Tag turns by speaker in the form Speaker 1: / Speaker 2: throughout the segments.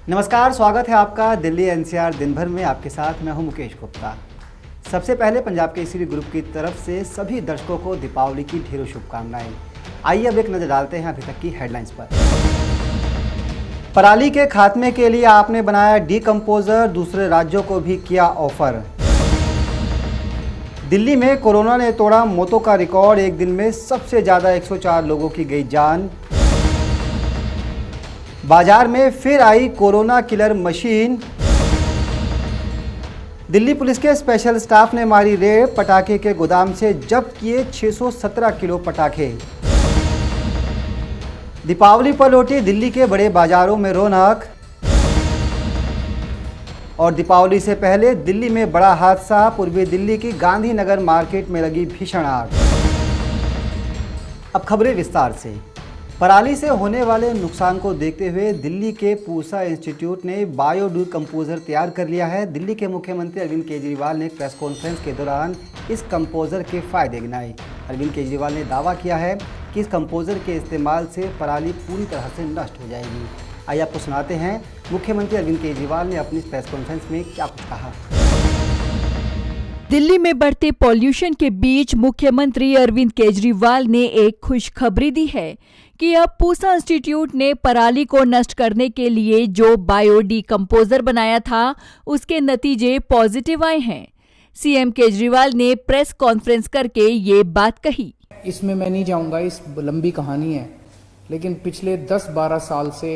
Speaker 1: नमस्कार, स्वागत है आपका दिल्ली एनसीआर दिन भर में। आपके साथ मैं हूं मुकेश गुप्ता। सबसे पहले पंजाब केसरी ग्रुप की तरफ से सभी दर्शकों को दीपावली की ढेरों शुभकामनाएं। आइए अब एक नजर डालते हैं अभी तक की हेडलाइंस पर। पराली के खात्मे के लिए आपने बनाया डीकंपोजर, दूसरे राज्यों को भी किया ऑफर। दिल्ली में कोरोना ने तोड़ा मौतों का रिकॉर्ड, एक दिन में सबसे ज्यादा 104 लोगों की गई जान। बाजार में फिर आई corona killer machine. Delhi police के स्पेशल स्टाफ ने मारी रेड, पटाखे के गोदाम से जब्त किए 617 किलो पटाखे। दीपावली पर लौटी दिल्ली के बड़े बाजारों में रौनक। और दीपावली से पहले दिल्ली में बड़ा हादसा, पूर्वी दिल्ली की गांधीनगर मार्केट में लगी भीषण आग। अब खबरें विस्तार से। पराली से होने वाले नुकसान को देखते हुए दिल्ली के पूसा इंस्टीट्यूट ने बायो डीकंपोजर तैयार कर लिया है। दिल्ली के मुख्यमंत्री अरविंद केजरीवाल ने प्रेस कॉन्फ्रेंस के दौरान इस कंपोजर के फायदे गिनाए। अरविंद केजरीवाल ने दावा किया है कि इस कंपोजर के इस्तेमाल से पराली पूरी तरह से नष्ट हो जाएगी। आइए आपको सुनाते हैं मुख्यमंत्री अरविंद केजरीवाल ने अपनी प्रेस कॉन्फ्रेंस में क्या कुछ कहा।
Speaker 2: दिल्ली में बढ़ते पॉल्यूशन के बीच मुख्यमंत्री अरविंद केजरीवाल ने एक खुशखबरी दी है कि अब पूसा इंस्टीट्यूट ने पराली को नष्ट करने के लिए जो बायो डीकंपोजर बनाया था उसके नतीजे पॉजिटिव आए हैं। सीएम केजरीवाल ने प्रेस कॉन्फ्रेंस करके ये बात कही।
Speaker 3: इसमें मैं नहीं जाऊंगा, इस लंबी कहानी है, लेकिन पिछले 10-12 साल से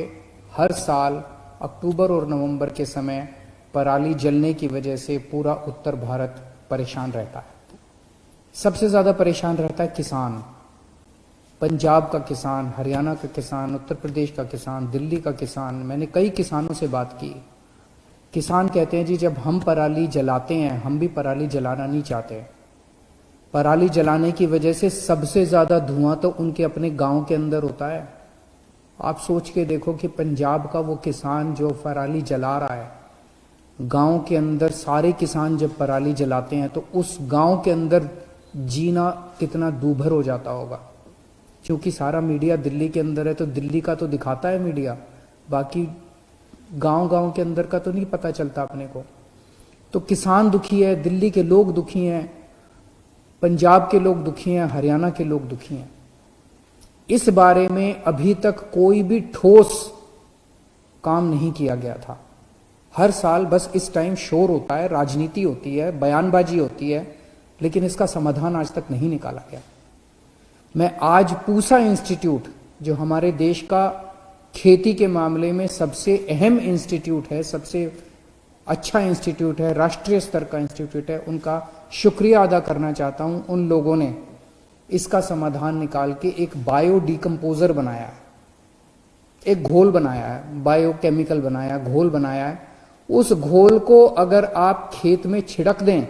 Speaker 3: हर साल अक्टूबर और नवंबर के समय पराली जलने की वजह से पूरा उत्तर भारत परेशान रहता है। सबसे ज्यादा परेशान रहता है किसान, पंजाब का किसान, हरियाणा का किसान, उत्तर प्रदेश का किसान, दिल्ली का किसान। मैंने कई किसानों से बात की। किसान कहते हैं जी जब हम पराली जलाते हैं, हम भी पराली जलाना नहीं चाहते। पराली जलाने की वजह से सबसे ज्यादा धुआं तो उनके अपने गांव के अंदर होता है। आप सोच के देखो कि पंजाब का वो किसान जो पराली जला रहा है, गांव के अंदर सारे किसान जब पराली जलाते हैं तो उस गांव के अंदर जीना कितना दूभर हो जाता होगा। क्योंकि सारा मीडिया दिल्ली के अंदर है तो दिल्ली का तो दिखाता है मीडिया, बाकी गांव के अंदर का तो नहीं पता चलता अपने को। तो किसान दुखी है, दिल्ली के लोग दुखी हैं, पंजाब के लोग दुखी हैं, हरियाणा के लोग दुखी हैं। इस बारे में अभी तक कोई भी ठोस काम नहीं किया गया था। हर साल बस इस टाइम शोर होता है, राजनीति होती है, बयानबाजी होती है, लेकिन इसका समाधान आज तक नहीं निकाला गया। मैं आज पूसा इंस्टीट्यूट जो हमारे देश का खेती के मामले में सबसे अहम इंस्टीट्यूट है, सबसे अच्छा इंस्टीट्यूट है, राष्ट्रीय स्तर का इंस्टीट्यूट है, उनका शुक्रिया अदा करना चाहता हूं। उन लोगों ने इसका समाधान निकाल के एक बायो डीकंपोजर बनाया है, एक घोल बनाया है, बायोकेमिकल बनाया, घोल बनाया है। उस घोल को अगर आप खेत में छिड़क दें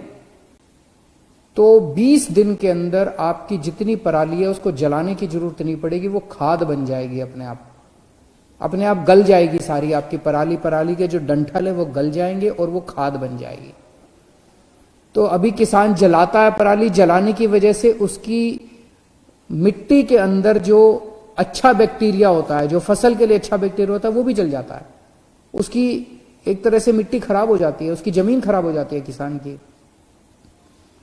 Speaker 3: तो 20 दिन के अंदर आपकी जितनी पराली है उसको जलाने की जरूरत नहीं पड़ेगी, वो खाद बन जाएगी, अपने आप गल जाएगी। सारी आपकी पराली के जो डंठल है वो गल जाएंगे और वो खाद बन जाएगी। तो अभी किसान जलाता है पराली, जलाने की वजह से उसकी मिट्टी के अंदर जो अच्छा बैक्टीरिया होता है, जो फसल के लिए अच्छा बैक्टीरिया होता है, वो भी जल जाता है। उसकी एक तरह से मिट्टी खराब हो जाती है, उसकी जमीन खराब हो जाती है किसान की,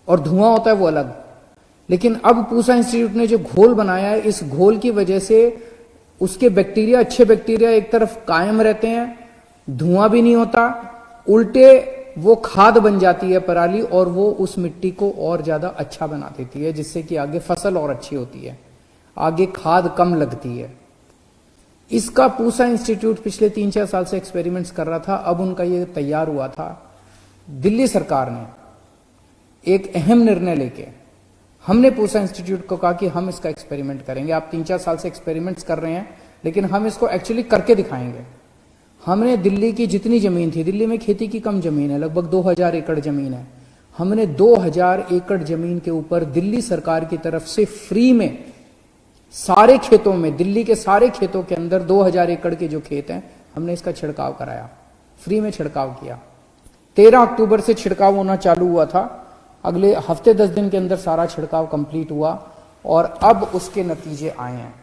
Speaker 3: और धुआं होता है वो अलग। लेकिन अब पूसा इंस्टीट्यूट ने जो घोल बनाया है, इस घोल की वजह से उसके बैक्टीरिया, अच्छे बैक्टीरिया एक तरफ कायम रहते हैं, धुआं भी नहीं होता, उल्टे वो खाद बन जाती है पराली, और वो उस मिट्टी को और ज्यादा अच्छा बना देती है, जिससे कि आगे फसल और अच्छी होती है, आगे खाद कम लगती है। इसका पूसा इंस्टीट्यूट पिछले 3-4 साल से एक्सपेरिमेंट्स कर रहा था। अब उनका ये तैयार हुआ था। दिल्ली सरकार ने एक अहम निर्णय लेके हमने पूसा इंस्टीट्यूट को कहा कि हम इसका एक्सपेरिमेंट करेंगे। आप 3-4 साल से एक्सपेरिमेंट्स कर रहे हैं, लेकिन हम इसको एक्चुअली करके दिखाएंगे। हमने दिल्ली की जितनी जमीन थी, दिल्ली में खेती की कम जमीन है, लगभग 2000 एकड़ जमीन है, हमने 2000 एकड़ जमीन के ऊपर दिल्ली सरकार की तरफ से फ्री में सारे खेतों में, दिल्ली के सारे खेतों के अंदर 2000 एकड़ के जो खेत हैं, हमने इसका छिड़काव कराया, फ्री में छिड़काव किया। 13 अक्टूबर से छिड़काव होना चालू हुआ था। अगले हफ्ते 10 दिन के अंदर सारा छिड़काव कंप्लीट हुआ और अब उसके नतीजे आए हैं।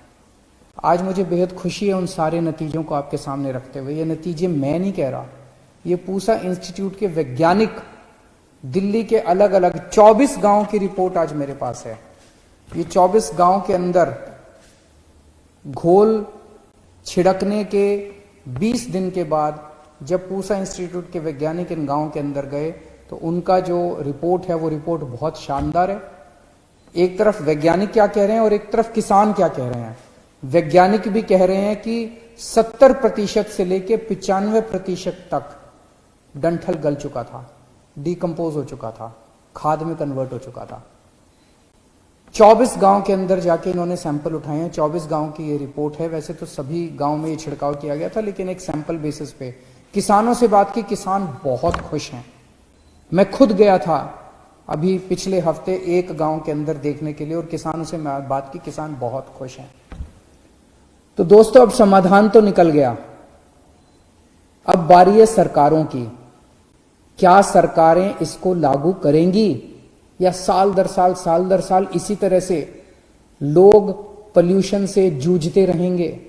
Speaker 3: आज मुझे बेहद खुशी है उन सारे नतीजों को आपके सामने रखते हुए। ये नतीजे मैं नहीं कह रहा, ये पूसा इंस्टीट्यूट के वैज्ञानिक, दिल्ली के अलग अलग 24 गांव की रिपोर्ट आज मेरे पास है। ये 24 गांव के अंदर घोल छिड़कने के 20 दिन के बाद जब पूसा इंस्टीट्यूट के वैज्ञानिक इन गांव के अंदर गए तो उनका जो रिपोर्ट है वो रिपोर्ट बहुत शानदार है। एक तरफ वैज्ञानिक क्या कह रहे हैं और एक तरफ किसान क्या कह रहे हैं। वैज्ञानिक भी कह रहे हैं कि 70% से लेकर 95% तक डंठल गल चुका था, डिकम्पोज हो चुका था, खाद में कन्वर्ट हो चुका था। 24 गांव के अंदर जाके इन्होंने सैंपल उठाए हैं। 24 गांव की ये रिपोर्ट है। वैसे तो सभी गांव में ये छिड़काव किया गया था, लेकिन एक सैंपल बेसिस पे किसानों से बात की, किसान बहुत खुश हैं। मैं खुद गया था अभी पिछले हफ्ते एक गांव के अंदर देखने के लिए और किसानों से मैं बात की, किसान बहुत खुश हैं। तो दोस्तों, अब समाधान तो निकल गया, अब बारी है सरकारों की। क्या सरकारें इसको लागू करेंगी या साल दर साल इसी तरह से लोग पोल्यूशन से जूझते रहेंगे?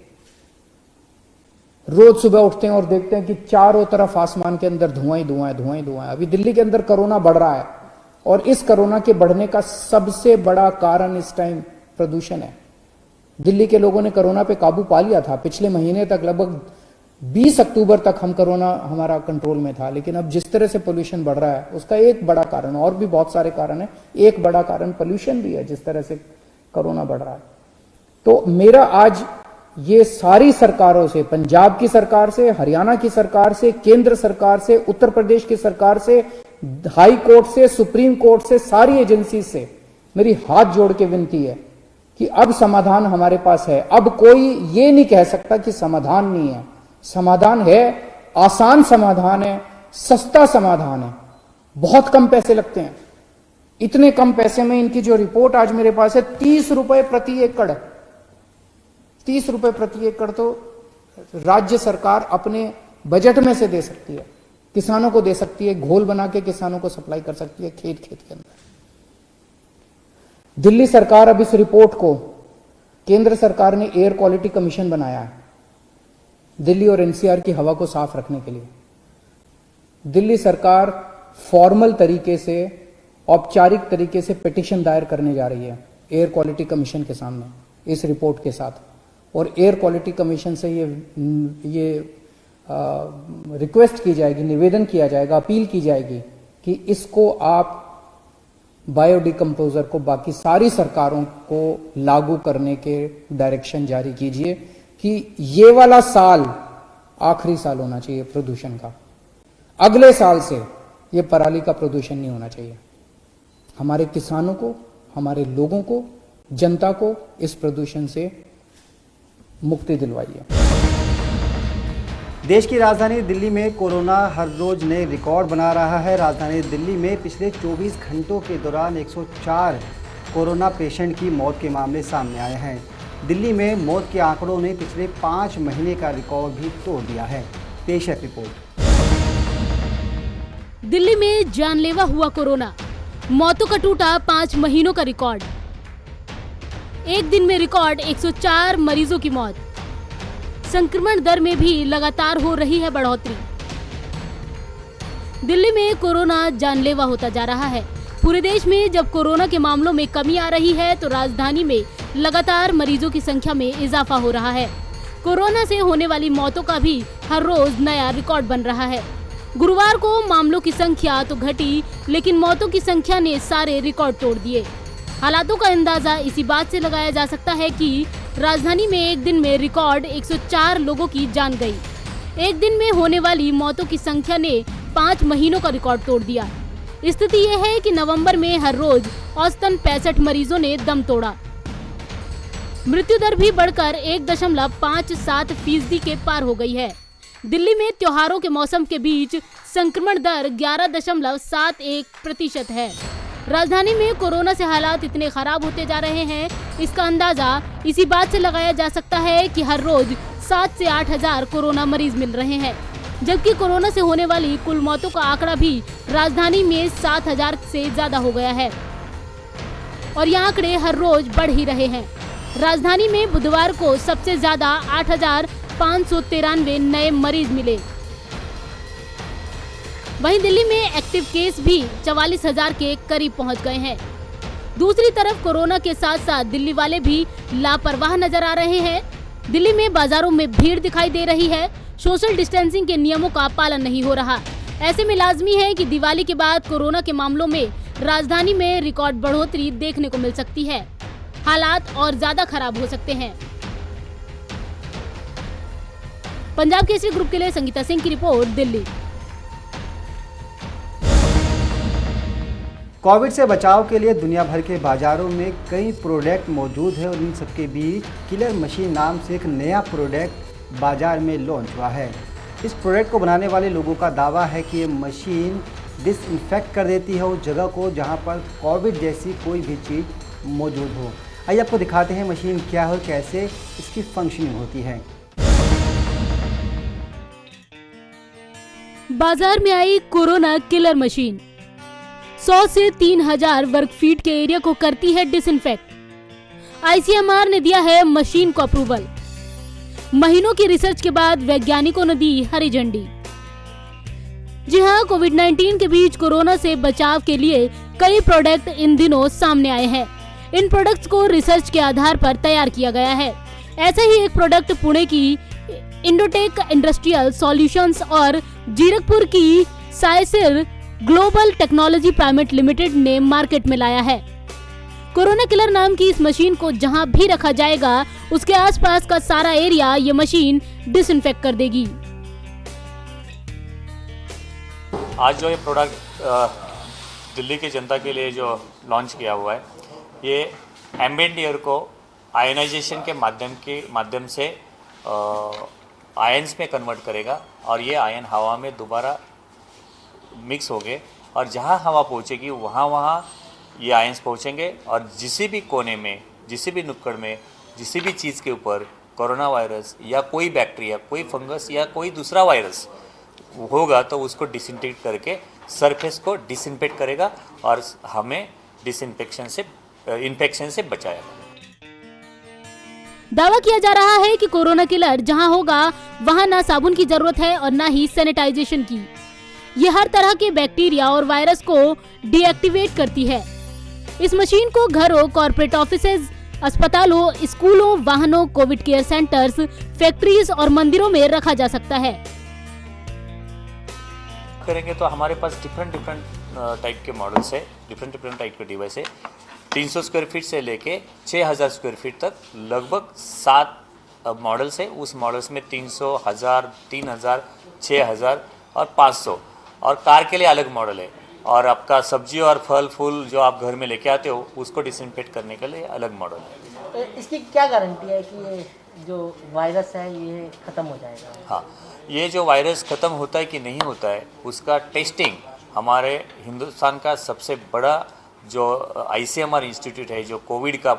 Speaker 3: रोज सुबह उठते हैं और देखते हैं कि चारों तरफ आसमान के अंदर धुआं ही धुआं है, धुआं ही धुआं है। अभी दिल्ली के अंदर कोरोना बढ़ रहा है और इस कोरोना के बढ़ने का सबसे बड़ा कारण इस टाइम प्रदूषण है। दिल्ली के लोगों ने कोरोना पे काबू पा लिया था। पिछले महीने तक लगभग 20 अक्टूबर तक कोरोना हमारा कंट्रोल में था, लेकिन अब जिस तरह से पोल्यूशन बढ़ रहा है उसका एक बड़ा कारण, और भी बहुत सारे कारण है, एक बड़ा कारण पोल्यूशन भी है जिस तरह से कोरोना बढ़ रहा है। तो मेरा आज ये सारी सरकारों से, पंजाब की सरकार से, हरियाणा की सरकार से, केंद्र सरकार से, उत्तर प्रदेश की सरकार से, हाई कोर्ट से, सुप्रीम कोर्ट से, सारी एजेंसी से मेरी हाथ जोड़ के विनती है कि अब समाधान हमारे पास है। अब कोई ये नहीं कह सकता कि समाधान नहीं है। समाधान है, आसान समाधान है, सस्ता समाधान है, बहुत कम पैसे लगते हैं। इतने कम पैसे में इनकी जो रिपोर्ट आज मेरे पास है, 30 रुपए प्रति एकड़, 30 रुपए प्रति एकड़ तो राज्य सरकार अपने बजट में से दे सकती है, किसानों को दे सकती है, घोल बना के किसानों को सप्लाई कर सकती है खेत खेत के अंदर। दिल्ली सरकार अब इस रिपोर्ट को, केंद्र सरकार ने एयर क्वालिटी कमीशन बनाया है दिल्ली और एनसीआर की हवा को साफ रखने के लिए। दिल्ली सरकार फॉर्मल तरीके से, औपचारिक तरीके से पिटीशन दायर करने जा रही है एयर क्वालिटी कमीशन के सामने इस रिपोर्ट के साथ, और एयर क्वालिटी कमीशन से ये रिक्वेस्ट की जाएगी, निवेदन किया जाएगा, अपील की जाएगी कि इसको आप बायोडिकम्पोजर को बाकी सारी सरकारों को लागू करने के डायरेक्शन जारी कीजिए कि ये वाला साल आखिरी साल होना चाहिए प्रदूषण का। अगले साल से ये पराली का प्रदूषण नहीं होना चाहिए। हमारे किसानों को, हमारे लोगों को, जनता को इस प्रदूषण से मुक्ति दिलवाइए।
Speaker 1: देश की राजधानी दिल्ली में कोरोना हर रोज नए रिकॉर्ड बना रहा है। राजधानी दिल्ली में पिछले 24 घंटों के दौरान 104 कोरोना पेशेंट की मौत के मामले सामने आए हैं। दिल्ली में मौत के आंकड़ों ने पिछले 5 महीने का रिकॉर्ड भी तोड़ दिया है। पेश है रिपोर्ट।
Speaker 4: दिल्ली में जानलेवा हुआ कोरोना, मौतों का टूटा 5 महीनों का रिकॉर्ड। एक दिन में रिकॉर्ड 104 मरीजों की मौत। संक्रमण दर में भी लगातार हो रही है बढ़ोतरी। दिल्ली में कोरोना जानलेवा होता जा रहा है। पूरे देश में जब कोरोना के मामलों में कमी आ रही है तो राजधानी में लगातार मरीजों की संख्या में इजाफा हो रहा है। कोरोना से होने वाली मौतों का भी हर रोज नया रिकॉर्ड बन रहा है। गुरुवार को मामलों की संख्या तो घटी, लेकिन मौतों की संख्या ने सारे रिकॉर्ड तोड़ दिए। हालातों का अंदाजा इसी बात से लगाया जा सकता है कि राजधानी में एक दिन में रिकॉर्ड 104 लोगों की जान गई। एक दिन में होने वाली मौतों की संख्या ने 5 महीनों का रिकॉर्ड तोड़ दिया। स्थिति यह है कि नवंबर में हर रोज औसतन 65 मरीजों ने दम तोड़ा। मृत्यु दर भी बढ़कर 1.57% के पार हो गई है। दिल्ली में त्योहारों के मौसम के बीच संक्रमण दर 11.71% है। राजधानी में कोरोना से हालात इतने खराब होते जा रहे हैं, इसका अंदाजा इसी बात से लगाया जा सकता है कि हर रोज 7 से 8 हजार कोरोना मरीज मिल रहे हैं, जबकि कोरोना से होने वाली कुल मौतों का आंकड़ा भी राजधानी में 7,000 से ज्यादा हो गया है और ये आंकड़े हर रोज बढ़ ही रहे हैं। राजधानी में बुधवार को सबसे ज्यादा 8,593 नए मरीज मिले। वहीं दिल्ली में एक्टिव केस भी 44,000 के करीब पहुंच गए हैं। दूसरी तरफ कोरोना के साथ साथ दिल्ली वाले भी लापरवाह नजर आ रहे हैं। दिल्ली में बाजारों में भीड़ दिखाई दे रही है। सोशल डिस्टेंसिंग के नियमों का पालन नहीं हो रहा। ऐसे में लाजमी है कि दिवाली के बाद कोरोना के मामलों में राजधानी में रिकॉर्ड बढ़ोतरी देखने को मिल सकती है। हालात और ज्यादा खराब हो सकते हैं। पंजाब केसरी ग्रुप के लिए संगीता सिंह की रिपोर्ट, दिल्ली।
Speaker 1: कोविड से बचाव के लिए दुनिया भर के बाजारों में कई प्रोडक्ट मौजूद है और इन सबके बीच किलर मशीन नाम से एक नया प्रोडक्ट बाजार में लॉन्च हुआ है। इस प्रोडक्ट को बनाने वाले लोगों का दावा है कि ये मशीन डिसइंफेक्ट कर देती है उस जगह को जहां पर कोविड जैसी कोई भी चीज़ मौजूद हो। आइए आपको दिखाते हैं मशीन क्या है और कैसे इसकी फंक्शनिंग होती है।
Speaker 4: बाजार में आई कोरोना किलर मशीन 100 से 3,000 वर्ग फीट के एरिया को करती है डिसइंफेक्ट। आईसीएमआर ने दिया है मशीन को अप्रूवल। महीनों की रिसर्च के बाद वैज्ञानिकों ने दी हरी झंडी। जी हां, कोविड-19 के बीच कोरोना से बचाव के लिए कई प्रोडक्ट इन दिनों सामने आए हैं। इन प्रोडक्ट्स को रिसर्च के आधार पर तैयार किया गया है। ऐसे ही एक प्रोडक्ट पुणे की इंडोटेक इंडस्ट्रियल सॉल्यूशंस और जीरकपुर की साइसिर ग्लोबल टेक्नोलॉजी प्राइवेट लिमिटेड ने मार्केट में लाया है। कोरोना किलर नाम की इस मशीन को जहां भी रखा जाएगा उसके आसपास का सारा एरिया ये मशीन डिसइंफेक्ट कर देगी।
Speaker 5: आज जो ये प्रोडक्ट दिल्ली की जनता के लिए जो लॉन्च किया हुआ है, ये एम्बिएंट एयर को आयनाइजेशन के माध्यम से आयंस में कन्वर्ट करेगा और ये आयन हवा में दोबारा मिक्स हो गए और जहाँ हवा पहुँचेगी वहाँ ये आयंस पहुँचेंगे और जिस भी कोने में, जिस भी नुक्कड़ में, जिस भी चीज़ के ऊपर कोरोना वायरस या कोई बैक्टीरिया, कोई फंगस या कोई दूसरा वायरस होगा तो उसको डिसइंफेक्ट करके सरफेस को डिसइंफेक्ट करेगा और हमें इन्फेक्शन से बचाएगा।
Speaker 4: दावा किया जा रहा है कि कोरोना किलर जहां होगा वहां ना साबुन की जरूरत है और ना ही सैनिटाइजेशन की। ये हर तरह के बैक्टीरिया और वायरस को डीएक्टिवेट करती है। इस मशीन को घरों, कॉर्पोरेट ऑफिसेज, अस्पतालों, स्कूलों, वाहनों, कोविड केयर सेंटर्स, फैक्ट्रीज और मंदिरों में रखा जा सकता है।
Speaker 5: करेंगे तो हमारे पास डिफरेंट टाइप के मॉडल्स है, डिफरेंट टाइप के डिवाइस है। 300 स्क्वायर फीट से लेके 6,000 स्क्वायर फीट तक लगभग 7 मॉडल्स है। उस मॉडल्स में 300, 1000, 3000, 6000 और 500 और कार के लिए अलग मॉडल है और आपका सब्जी और फल फूल जो आप घर में लेके आते हो उसको डिसइंफेक्ट करने के लिए अलग मॉडल है।
Speaker 6: इसकी क्या गारंटी है कि ये जो वायरस है ये ख़त्म हो जाएगा?
Speaker 5: हाँ, ये जो वायरस ख़त्म होता है कि नहीं होता है उसका टेस्टिंग हमारे हिंदुस्तान का सबसे बड़ा जो आईसीएमआर इंस्टीट्यूट है, जो कोविड का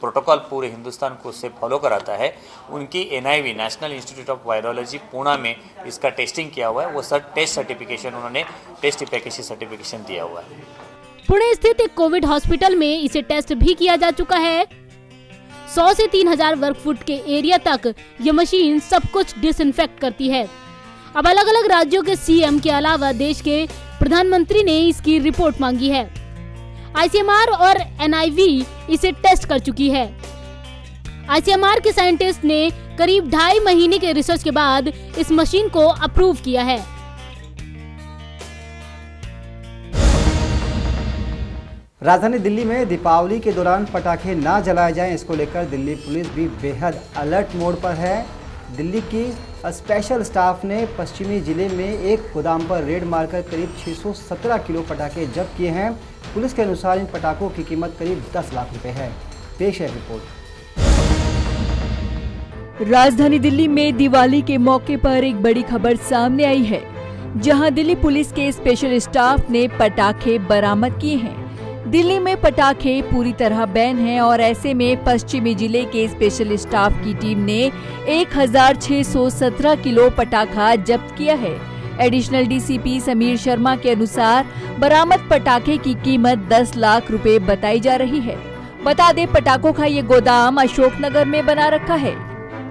Speaker 5: प्रोटोकॉल पूरे हिंदुस्तान को उससे फॉलो कराता है, उनकी NIV national institute of virology Pune में इसका टेस्टिंग किया हुआ है। वो टेस्ट सर्टिफिकेशन, उन्होंने टेस्ट इफिकेसी सर्टिफिकेशन दिया हुआ है।
Speaker 4: पुणे स्थित एक कोविड हॉस्पिटल में इसे टेस्ट भी किया जा चुका है। 100 से 3,000 वर्ग फुट के एरिया तक ये मशीन सब कुछ डिसइंफेक्ट करती है। अब अलग अलग राज्यों के CM के अलावा देश के प्रधानमंत्री ने इसकी रिपोर्ट मांगी है। ICMR और NIV इसे टेस्ट कर चुकी है। ICMR के साइंटिस्ट ने करीब 2.5 महीने के रिसर्च के बाद इस मशीन को अप्रूव किया है।
Speaker 1: राजधानी दिल्ली में दीपावली के दौरान पटाखे ना जलाए जाएं, इसको लेकर दिल्ली पुलिस भी बेहद अलर्ट मोड पर है। दिल्ली की स्पेशल स्टाफ ने पश्चिमी जिले में एक गोदाम पर रेड मारकर करीब 617 किलो पटाखे जब्त किए हैं। पुलिस के अनुसार इन पटाखों की कीमत करीब 10 लाख रुपए है। पेश है रिपोर्ट।
Speaker 2: राजधानी दिल्ली में दिवाली के मौके पर एक बड़ी खबर सामने आई है, जहां दिल्ली पुलिस के स्पेशल स्टाफ ने पटाखे बरामद किए हैं। दिल्ली में पटाखे पूरी तरह बैन हैं और ऐसे में पश्चिमी जिले के स्पेशल स्टाफ की टीम ने 1617 किलो पटाखा जब्त किया है। एडिशनल DCP समीर शर्मा के अनुसार बरामद पटाखे की कीमत 10 लाख रुपए बताई जा रही है। बता दे पटाखों का ये गोदाम अशोकनगर में बना रखा है।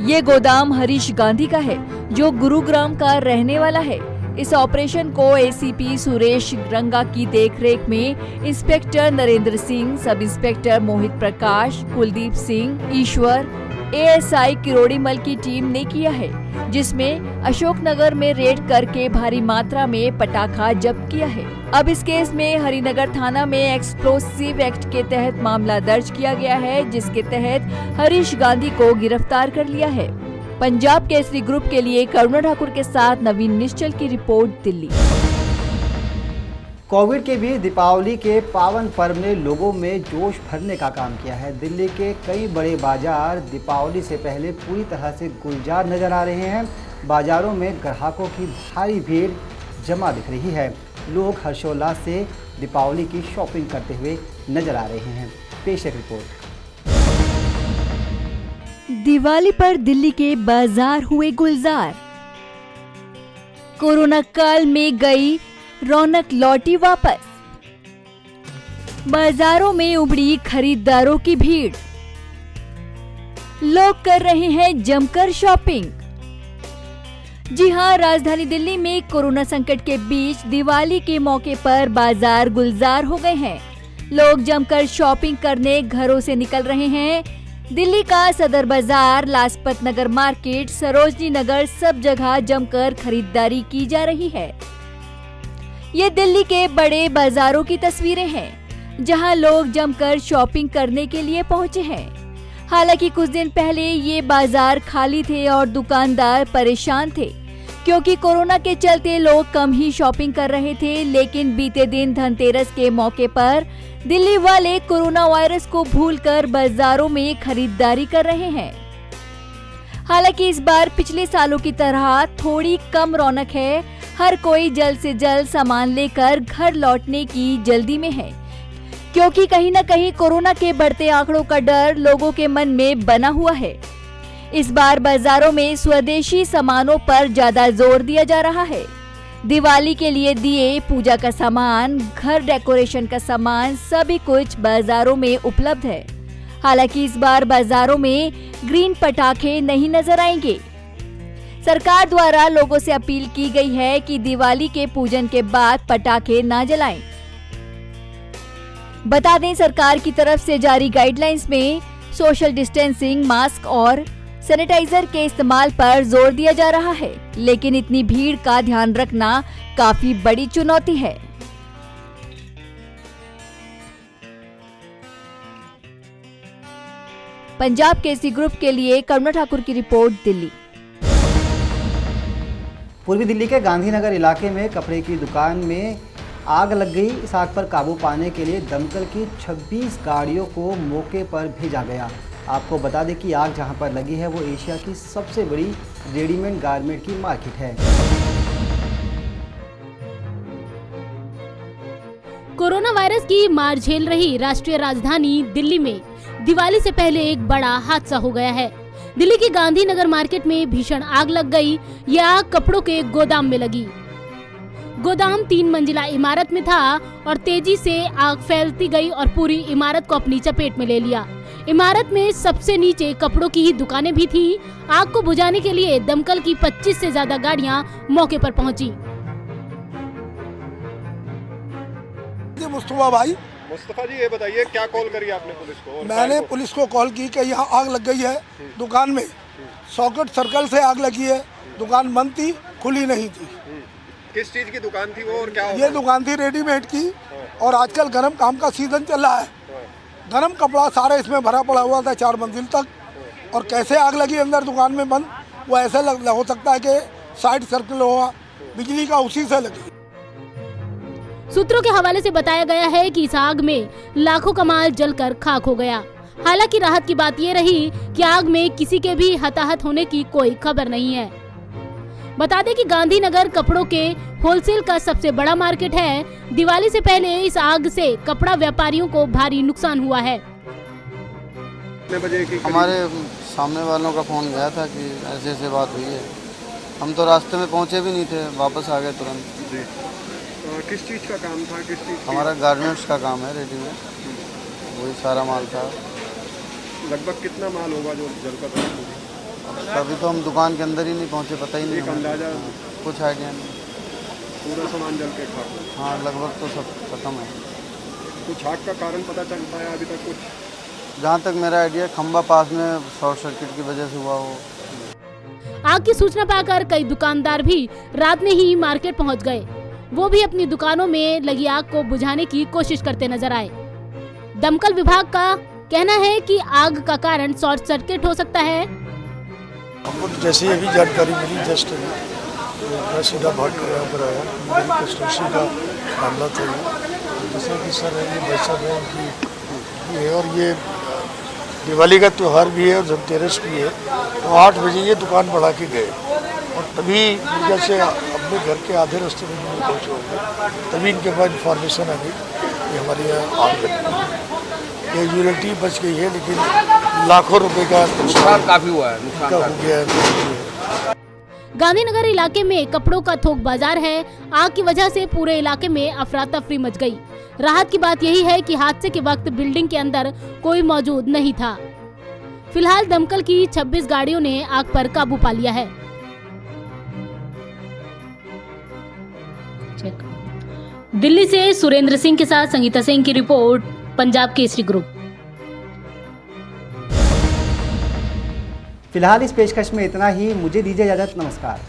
Speaker 2: ये गोदाम हरीश गांधी का है जो गुरुग्राम का रहने वाला है। इस ऑपरेशन को एसीपी सुरेश रंगा की देखरेख में inspector Narendra Singh, sub inspector Mohit Prakash, Kuldeep Singh, Ishwar, ASI Kirorimal की टीम ने किया है, जिसमें अशोकनगर में रेड करके भारी मात्रा में पटाखा जब्त किया है। अब इस केस में हरिनगर थाना में एक्सप्लोसिव एक्ट के तहत मामला दर्ज किया गया है, जिसके तहत हरीश गांधी को गिरफ्तार कर लिया है। पंजाब केसरी ग्रुप के लिए करुणा ठाकुर के साथ नवीन निश्चल की रिपोर्ट, दिल्ली।
Speaker 1: कोविड के बीच दीपावली के पावन पर्व ने लोगों में जोश भरने का काम किया है। दिल्ली के कई बड़े बाजार दीपावली से पहले पूरी तरह से गुलजार नजर आ रहे हैं। बाजारों में ग्राहकों की भारी भीड़ जमा दिख रही है। लोग हर्षोल्लास से दीपावली की शॉपिंग करते हुए नजर आ रहे हैं। पेश है रिपोर्ट।
Speaker 2: दिवाली पर दिल्ली के बाजार हुए गुलजार। कोरोना काल में गई रौनक लौटी वापस। बाजारों में उमड़ी खरीदारों की भीड़। लोग कर रहे हैं जमकर शॉपिंग। जी हां, राजधानी दिल्ली में कोरोना संकट के बीच दिवाली के मौके पर बाजार गुलजार हो गए हैं। लोग जमकर शॉपिंग करने घरों से निकल रहे हैं। दिल्ली का सदर बाजार, लाजपत नगर मार्केट, सरोजनी नगर, सब जगह जमकर खरीदारी की जा रही है। ये दिल्ली के बड़े बाजारों की तस्वीरें हैं, जहां लोग जमकर शॉपिंग करने के लिए पहुंचे हैं। हालांकि कुछ दिन पहले ये बाजार खाली थे और दुकानदार परेशान थे, क्योंकि कोरोना के चलते लोग कम ही शॉपिंग कर रहे थे। लेकिन बीते दिन धनतेरस के मौके पर दिल्ली वाले कोरोना वायरस को भूलकर बाजारों में खरीदारी कर रहे हैं। हालांकि इस बार पिछले सालों की तरह थोड़ी कम रौनक है। हर कोई जल्द से जल्द सामान लेकर घर लौटने की जल्दी में है, क्योंकि कहीं न कहीं कोरोना के बढ़ते आंकड़ों का डर लोगों के मन में बना हुआ है। इस बार बाजारों में स्वदेशी सामानों पर ज्यादा जोर दिया जा रहा है। दिवाली के लिए दिए, पूजा का सामान, घर डेकोरेशन का सामान, सभी कुछ बाजारों में उपलब्ध है। हालांकि इस बार बाजारों में ग्रीन पटाखे नहीं नजर आएंगे। सरकार द्वारा लोगों से अपील की गई है कि दिवाली के पूजन के बाद पटाखे ना जलाएं। बता दें, सरकार की तरफ से जारी गाइडलाइंस में सोशल डिस्टेंसिंग, मास्क और सैनिटाइजर के इस्तेमाल पर जोर दिया जा रहा है। लेकिन इतनी भीड़ का ध्यान रखना काफी बड़ी चुनौती है। पंजाब केसरी ग्रुप के लिए करुणा ठाकुर की रिपोर्ट, दिल्ली।
Speaker 1: पूर्वी दिल्ली के गांधीनगर इलाके में कपड़े की दुकान में आग लग गई। इस आग पर काबू पाने के लिए दमकल की 26 गाड़ियों को मौके पर भेजा गया। आपको बता दें कि आग जहां पर लगी है वो एशिया की सबसे बड़ी रेडीमेड गारमेंट की मार्केट है।
Speaker 4: कोरोना वायरस की मार झेल रही राष्ट्रीय राजधानी दिल्ली में दिवाली से पहले एक बड़ा हादसा हो गया है। दिल्ली की गांधीनगर मार्केट में भीषण आग लग गई। यह आग कपड़ों के गोदाम में लगी। गोदाम 3 मंजिला इमारत में था और तेजी से आग फैलती गई और पूरी इमारत को अपनी चपेट में ले लिया। इमारत में सबसे नीचे कपड़ों की ही दुकानें भी थी। आग को बुझाने के लिए दमकल की 25 से ज्यादा गाड़ियां मौके पर पहुंची।
Speaker 7: मुस्तफा जी, ये बताइए क्या कॉल करी आपने पुलिस को?
Speaker 8: मैंने पुलिस को कॉल की कि यहाँ आग लग गई है दुकान में। सॉकेट सर्कल से आग लगी है। दुकान बंद थी, खुली नहीं थी।
Speaker 7: किस चीज की दुकान थी वो और क्या
Speaker 8: ये दुकान थी रेडीमेड की। और आजकल गर्म काम का सीजन चल रहा है। गर्म कपड़ा सारा इसमें भरा पड़ा हुआ था 4 मंजिल तक। और कैसे आग लगी अंदर दुकान में बंद, वो ऐसे हो सकता है कि साइड सर्कल हुआ बिजली का, उसी से लगी।
Speaker 4: सूत्रों के हवाले से बताया गया है कि इस आग में लाखों का माल जलकर खाक हो गया। हालांकि राहत की बात ये रही कि आग में किसी के भी हताहत होने की कोई खबर नहीं है। बता दें कि गांधीनगर कपड़ों के होलसेल का सबसे बड़ा मार्केट है। दिवाली से पहले इस आग से कपड़ा व्यापारियों को भारी नुकसान हुआ है।
Speaker 9: हमारे सामने वालों का फोन गया था कि ऐसे ऐसे बात हुई है। हम तो रास्ते में पहुंचे भी नहीं थे, वापस आ गए तुरंत।
Speaker 7: जी। किस चीज़ का काम था? किस चीज़?
Speaker 9: हमारा गारमेंट्स का काम है, रेडीमेड। वही सारा माल था।
Speaker 7: लगभग कितना माल होगा जो जलकर राख हो गया?
Speaker 9: अभी तो हम दुकान के अंदर ही नहीं पहुंचे, पता ही नहीं
Speaker 7: एक
Speaker 9: हमें।
Speaker 7: अंदाजा?
Speaker 9: कुछ आइडिया नहीं।
Speaker 7: पूरा सामान जल के खाक हो गया।
Speaker 9: हाँ, लगभग तो सब खत्म है।
Speaker 7: कुछ आग का कारण पता चल पाया अभी तक कुछ?
Speaker 9: जहाँ तक मेरा आइडिया, खंबा पास में शॉर्ट सर्किट की वजह से हुआ हो।
Speaker 4: आग की सूचना पाकर कई दुकानदार भी रात में ही मार्केट पहुंच गए। वो भी अपनी दुकानों में लगी आग को बुझाने की कोशिश करते नजर आए। दमकल विभाग का कहना है कि आग का कारण शॉर्ट सर्किट हो सकता है।
Speaker 10: हमको तो जैसे ही अभी जानकारी मिली जस्ट तो मैं सीधा भाग कर यहाँ पर आया। मेरी कंस्ट्रक्शन का मामला था ये। जैसा कि सर ये भाई साहब है कि ये और ये दिवाली का त्यौहार भी है और धनतेरस भी है, तो 8 बजे ये दुकान बढ़ा के गए और तभी जैसे अपने घर के आधे रास्ते में नहीं पहुँचे होंगे, तभी इनके पास इन्फॉर्मेशन आ गई कि हमारे यहाँ आग लगी। कैजुअलिटी बच गई है, लेकिन लाखों रुपए का नुकसान काफ़ी हुआ है, नुकसान हो गया है।
Speaker 4: गांधीनगर इलाके में कपड़ों का थोक बाजार है। आग की वजह से पूरे इलाके में अफरा तफरी मच गई। राहत की बात यही है कि हादसे के वक्त बिल्डिंग के अंदर कोई मौजूद नहीं था। फिलहाल दमकल की 26 गाड़ियों ने आग पर काबू पा लिया है। दिल्ली से सुरेंद्र सिंह के साथ संगीता सिंह की रिपोर्ट, पंजाब केसरी ग्रुप।
Speaker 1: फिलहाल इस पेशकश में इतना ही। मुझे दीजिए इजाजत। नमस्कार।